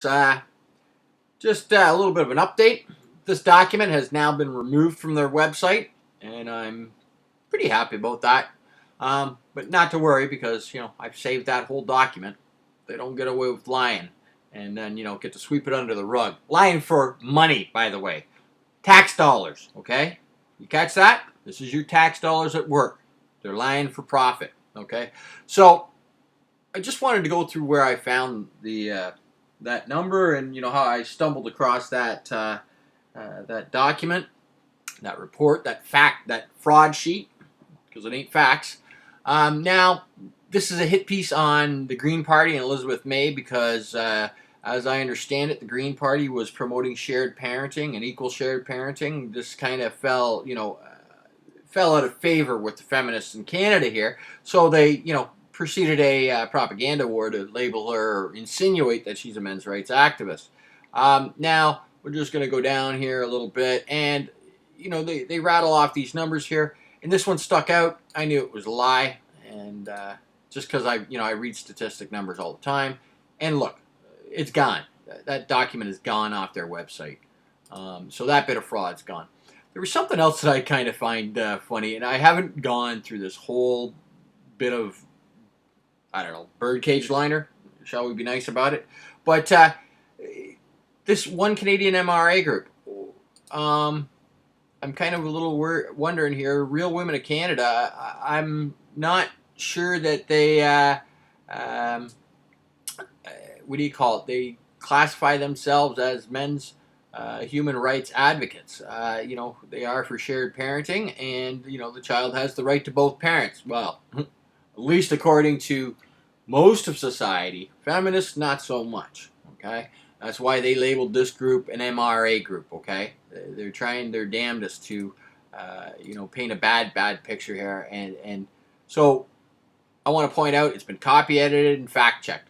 Uh, just a little bit of an update. This document has now been removed from their website, and I'm pretty happy about that. But not to worry because, I've saved that whole document. They don't get away with lying and then, get to sweep it under the rug. Lying for money, by the way. Tax dollars, okay? You catch that? This is your tax dollars at work. They're lying for profit, okay? So I just wanted to go through where I found the that number and how I stumbled across that document, that report, that fraud sheet, because it ain't facts. Now, this is a hit piece on the Green Party and Elizabeth May because, as I understand it, the Green Party was promoting shared parenting and equal shared parenting. This kind of fell out of favor with the feminists in Canada here, so they, proceeded a propaganda war to label her or insinuate that she's a men's rights activist. Now, we're just going to go down here a little bit, and they rattle off these numbers here, and this one stuck out. I knew it was a lie, and just because I read statistic numbers all the time, and look, it's gone. That document is gone off their website, so that bit of fraud's gone. There was something else that I kind of find funny, and I haven't gone through this whole bit of, I don't know, birdcage liner. Shall we be nice about it? But this one Canadian MRA group, I'm kind of a little wondering here. Real Women of Canada, I'm not sure that they, what do you call it? They classify themselves as men's human rights advocates. They are for shared parenting, and the child has the right to both parents. Well, at least according to most of society. Feminists, not so much. Okay, that's why they labeled this group an MRA group. Okay, they're trying their damnedest to, paint a bad picture here, and so I want to point out it's been copy edited and fact checked.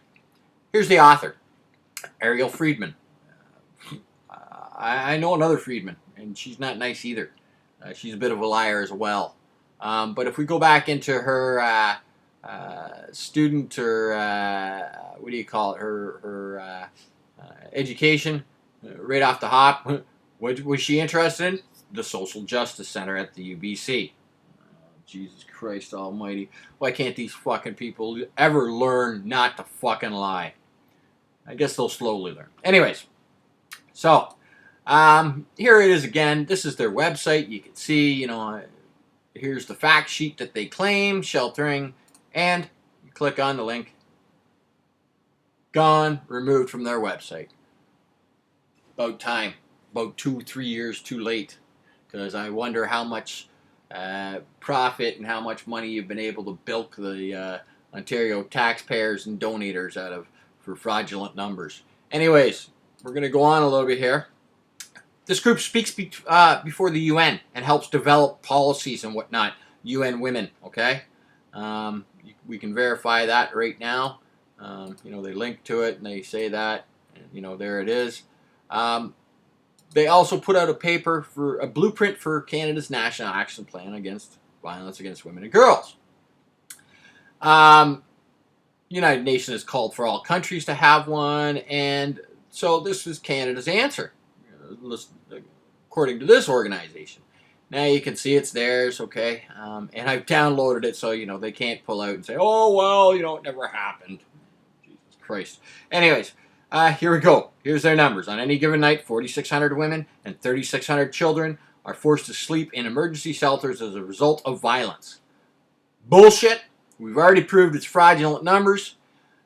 Here's the author, Arielle Friedman. I know another Friedman, and she's not nice either. She's a bit of a liar as well. But if we go back into her student or what do you call it? Her education, right off the hop. What was she interested in? The Social Justice Center at the UBC. Jesus Christ Almighty! Why can't these fucking people ever learn not to fucking lie? I guess they'll slowly learn. Anyways, so here it is again. This is their website. You can see, here's the fact sheet that they claim, sheltering, and you click on the link. Gone, removed from their website. About time. About 2-3 years too late. Because I wonder how much profit and how much money you've been able to bilk the Ontario taxpayers and donators out of for fraudulent numbers. Anyways, we're going to go on a little bit here. This group speaks before the UN and helps develop policies and whatnot. UN Women, okay? We can verify that right now. They link to it and they say that, and, there it is. They also put out a blueprint for Canada's National Action Plan against violence against women and girls. United Nations has called for all countries to have one, and so this is Canada's answer, according to this organization. Now you can see it's theirs, okay? And I've downloaded it so, they can't pull out and say, oh, well, it never happened. Jesus Christ. Anyways, here we go. Here's their numbers. On any given night, 4,600 women and 3,600 children are forced to sleep in emergency shelters as a result of violence. Bullshit. We've already proved it's fraudulent numbers,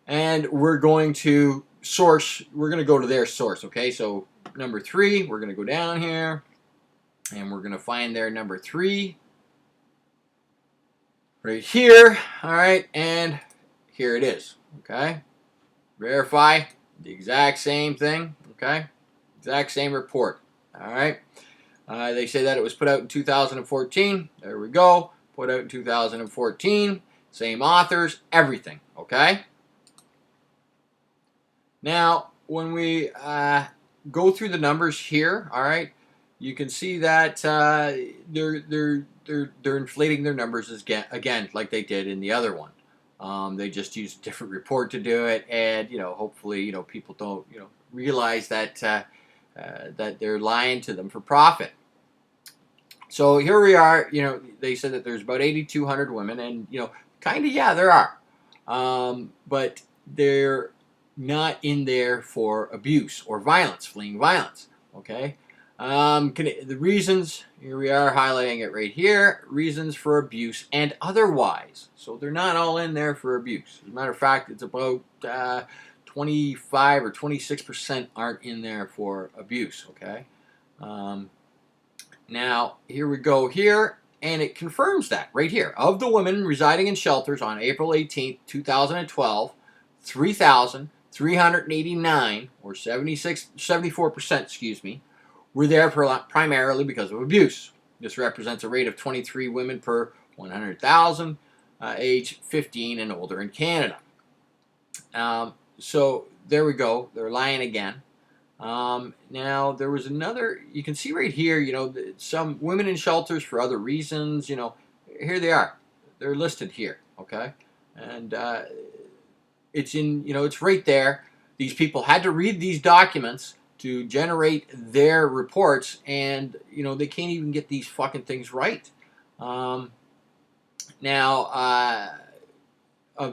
and we're going to go to their source, okay? So number 3, we're going to go down here, and we're going to find their number 3 right here, all right? And here it is, okay? Verify the exact same thing, okay? Exact same report, all right? They say that it was put out in 2014. There we go. Put out in 2014. Same authors, everything, okay? Now, when we go through the numbers here, all right, you can see that they're inflating their numbers again, like they did in the other one. They just use a different report to do it, and hopefully people don't realize that that they're lying to them for profit. So here we are. They said that there's about 8,200 women, and kind of, yeah, there are, but they're not in there for abuse or violence, fleeing violence. Okay. The reasons, here we are highlighting it right here, reasons for abuse and otherwise. So they're not all in there for abuse. As a matter of fact, it's about 25 or 26% aren't in there for abuse. Okay. Now, here we go here, and it confirms that right here. Of the women residing in shelters on April 18th, 2012, 3,389, or 74%, excuse me, were there primarily because of abuse. This represents a rate of 23 women per 100,000, age 15 and older in Canada. So there we go. They're lying again. Now, there was another, you can see right here, some women in shelters for other reasons, here they are. They're listed here, okay? And it's it's right there. These people had to read these documents to generate their reports, and, they can't even get these fucking things right. Now, a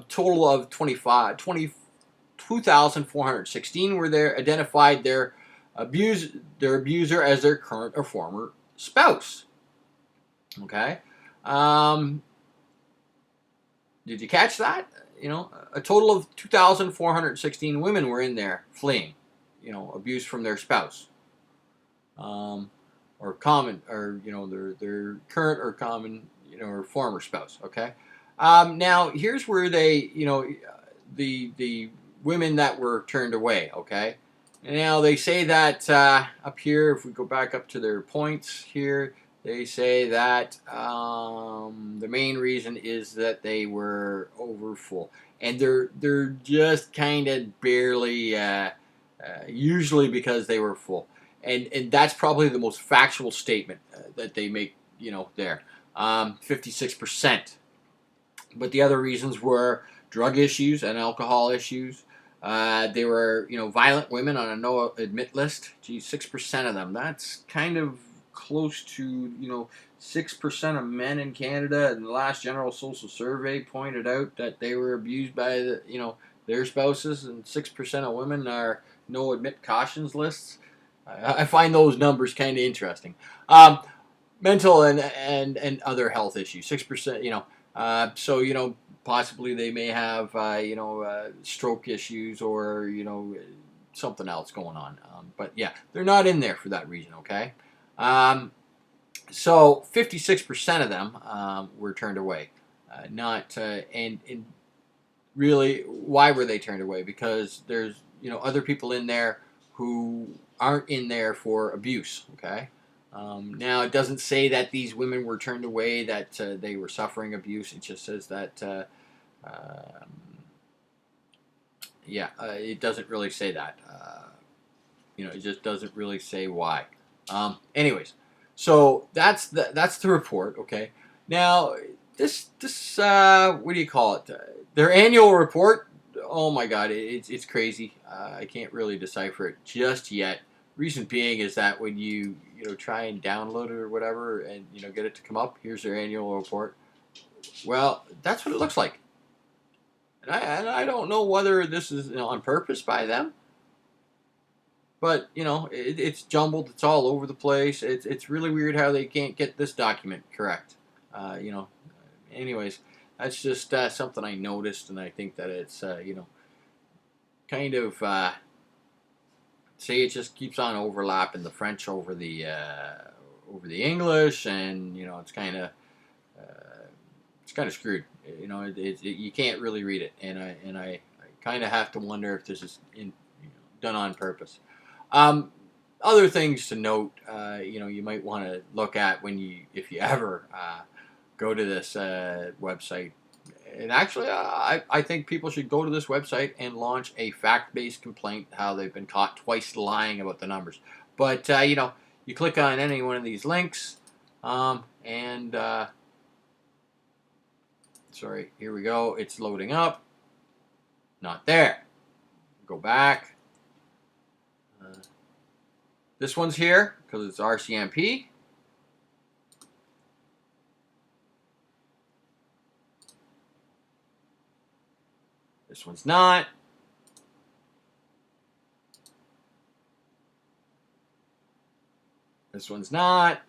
total of 2,416 were there, identified their abuser as their current or former spouse. Okay. Did you catch that? A total of 2,416 women were in there fleeing, abuse from their spouse, or common, or their current or common, or former spouse. Okay. Now here's where they, the women that were turned away. Okay. Now they say that up here, if we go back up to their points here, they say that the main reason is that they were overfull, and they're just kind of barely, usually because they were full, and that's probably the most factual statement that they make, there, 56%. But the other reasons were drug issues and alcohol issues. They were, violent women on a no admit list. Geez, 6% of them. That's kind of close to, 6% of men in Canada. And the last general social survey pointed out that they were abused by their spouses, and 6% of women are no admit cautions lists. I find those numbers kind of interesting. Mental and other health issues. 6%. So possibly they may have, stroke issues or, something else going on. But yeah, they're not in there for that reason, okay? So 56% of them were turned away. And really, why were they turned away? Because there's, other people in there who aren't in there for abuse, okay? Now, it doesn't say that these women were turned away, that they were suffering abuse. It just says that, it doesn't really say that. It just doesn't really say why. Anyways, so that's the report, okay? Now, this what do you call it? Their annual report, oh my God, it's crazy. I can't really decipher it just yet. Reason being is that when you try and download it or whatever, and get it to come up, here's their annual report. Well, that's what it looks like, and I don't know whether this is on purpose by them, but it's jumbled. It's all over the place. It's really weird how they can't get this document correct. Anyways, that's just something I noticed, and I think that it's kind of. See, it just keeps on overlapping the French over the English, and it's kind of screwed. You can't really read it, and I kind of have to wonder if this is done on purpose. Other things to note, you might want to look at if you ever go to this website. And actually, I think people should go to this website and launch a fact-based complaint how they've been caught twice lying about the numbers. But, you click on any one of these links, and Sorry, here we go. It's loading up. Not there. Go back. This one's here because it's RCMP. This one's not. This one's not.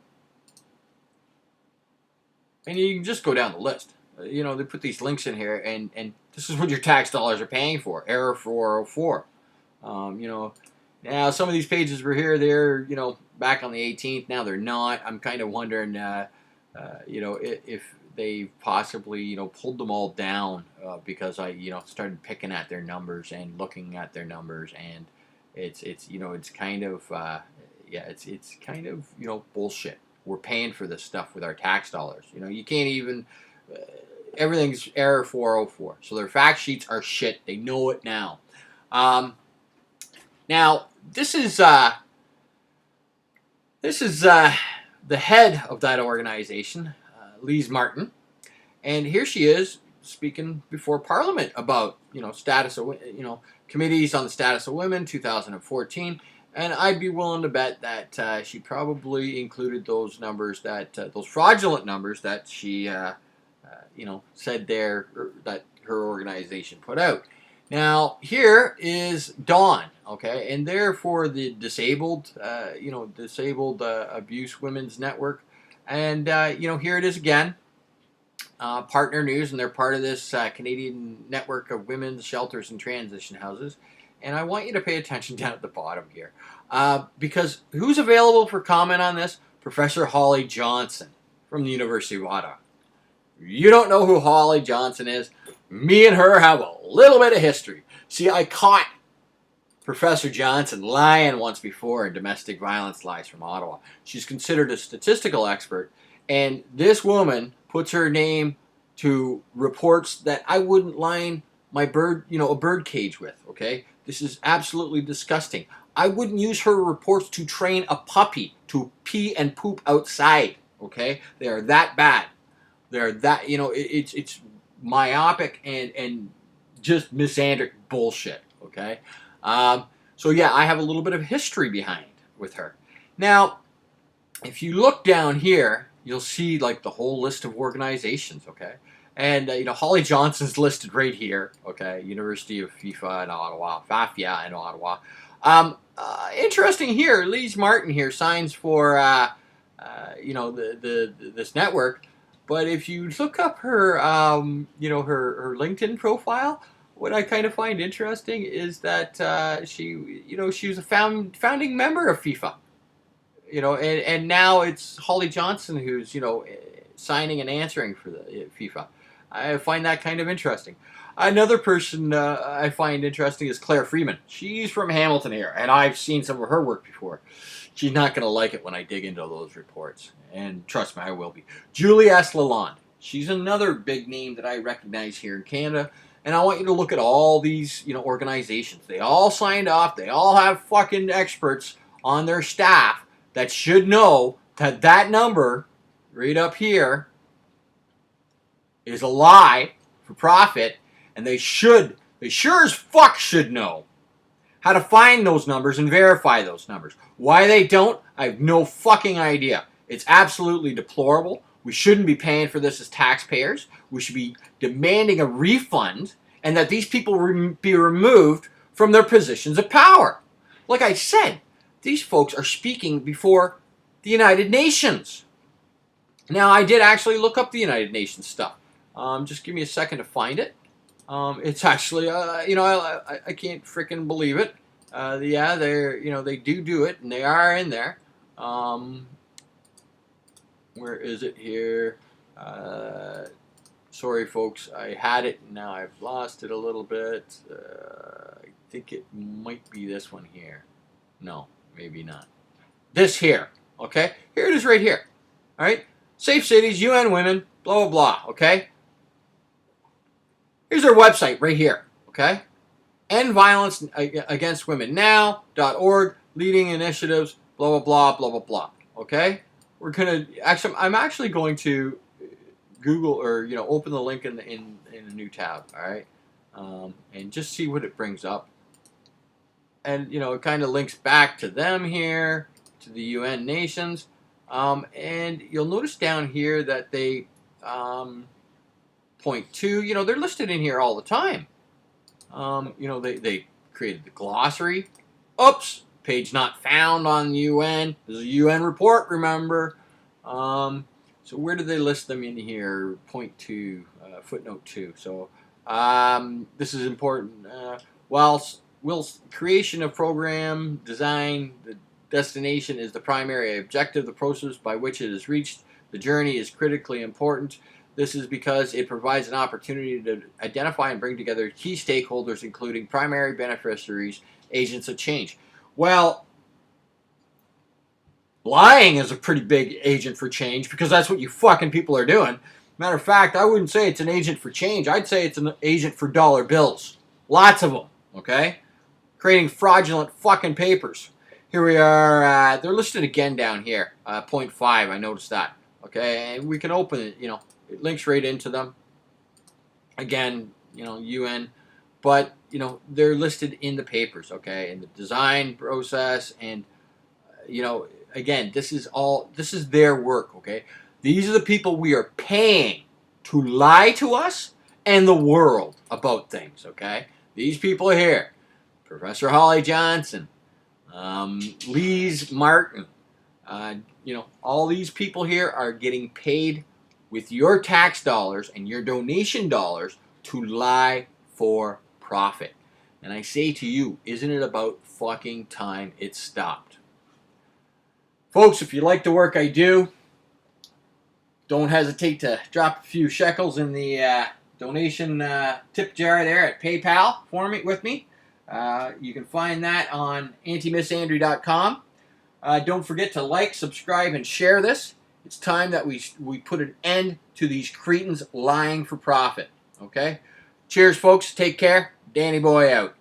And you can just go down the list. You know, they put these links in here, and this is what your tax dollars are paying for. Error 404. You know, now some of these pages were here, they're, you know, back on the 18th. Now they're not. I'm kind of wondering, you know, if they possibly, you know, pulled them all down because I, you know, started picking at their numbers and looking at their numbers, and it's you know, it's kind of, yeah, it's kind of, you know, bullshit. We're paying for this stuff with our tax dollars. You know, you can't even, everything's error 404. So their fact sheets are shit. They know it now. Now, this is the head of that organization, Lise Martin, and here she is speaking before Parliament about, you know, status of, you know, committees on the status of women, 2014. And I'd be willing to bet that she probably included those numbers, that those fraudulent numbers that she, you know, said there, that her organization put out. Now, here is Dawn, okay, and they're for the disabled, you know, Disabled Abuse Women's Network. And, you know, here it is again, Partner News, and they're part of this Canadian network of women's shelters and transition houses. And I want you to pay attention down at the bottom here. Because who's available for comment on this? Professor Holly Johnson from the University of Ottawa. You don't know who Holly Johnson is? Me and her have a little bit of history. See, I caught Professor Johnson lying once before in domestic violence lies from Ottawa. She's considered a statistical expert, and this woman puts her name to reports that I wouldn't line my bird, you know, a bird cage with, okay? This is absolutely disgusting. I wouldn't use her reports to train a puppy to pee and poop outside, okay? They are that bad. They're that, you know, it's myopic and just misandric bullshit, okay? So yeah, I have a little bit of history behind with her. Now, if you look down here, you'll see like the whole list of organizations, okay? And, you know, Holly Johnson's listed right here, okay? University of FIFA in Ottawa, FAFIA in Ottawa. Interesting here, Lise Martin here signs for, you know, this network. But if you look up her, you know, her LinkedIn profile, what I kind of find interesting is that she, you know, she was a founding member of FIFA. You know, and now it's Holly Johnson who's, you know, signing and answering for the FIFA. I find that kind of interesting. Another person I find interesting is Claire Friedman. She's from Hamilton here, and I've seen some of her work before. She's not going to like it when I dig into those reports. And trust me, I will be. Julie S. Lalonde. She's another big name that I recognize here in Canada. And I want you to look at all these, you know, organizations. They all signed off. They all have fucking experts on their staff that should know that that number right up here is a lie for profit, and they sure as fuck should know how to find those numbers and verify those numbers. Why they don't, I have no fucking idea. It's absolutely deplorable. We shouldn't be paying for this as taxpayers. We should be demanding a refund, and that these people be removed from their positions of power. Like I said, these folks are speaking before the United Nations. Now, I did actually look up the United Nations stuff. Just give me a second to find it. It's actually, you know, I can't freaking believe it. Yeah, they're, you know, they do it, and they are in there. Where is it here? Sorry, folks, I had it, and now I've lost it a little bit. I think it might be this one here. No, maybe not. This here, okay? Here it is right here, all right? Safe Cities, UN Women, blah, blah, blah, okay? Here's their website right here, okay? End Violence Against Women Now.org, leading initiatives, blah, blah, blah, blah, blah, blah, okay? We're going to, actually, I'm actually going to Google or open the link in a new tab. All right, and just see what it brings up. And it kind of links back to them here, to the UN nations, and you'll notice down here that they point to, they're listed in here all the time. They created the glossary. Oops, page not found on the UN. This is a UN report, remember. So where do they list them in here? Point 2, footnote 2. So this is important. Whilst creation of program, design, the destination is the primary objective, the process by which it is reached, the journey is critically important. This is because it provides an opportunity to identify and bring together key stakeholders, including primary beneficiaries, agents of change. Well, lying is a pretty big agent for change because that's what you fucking people are doing. Matter of fact, I wouldn't say it's an agent for change. I'd say it's an agent for dollar bills. Lots of them, okay? Creating fraudulent fucking papers. Here we are. They're listed again down here. Point 5, I noticed that. Okay, and we can open it, it links right into them. Again, UN. But, they're listed in the papers, okay? In the design process and, again, this is their work, okay? These are the people we are paying to lie to us and the world about things, okay? These people here, Professor Holly Johnson, Lise Martin, all these people here are getting paid with your tax dollars and your donation dollars to lie for profit. And I say to you, isn't it about fucking time it stopped? Folks, if you like the work I do, don't hesitate to drop a few shekels in the donation tip jar there at PayPal with me. You can find that on Antimisandry.com. Don't forget to like, subscribe, and share this. It's time that we put an end to these cretins lying for profit. Okay? Cheers, folks. Take care. Danny Boy out.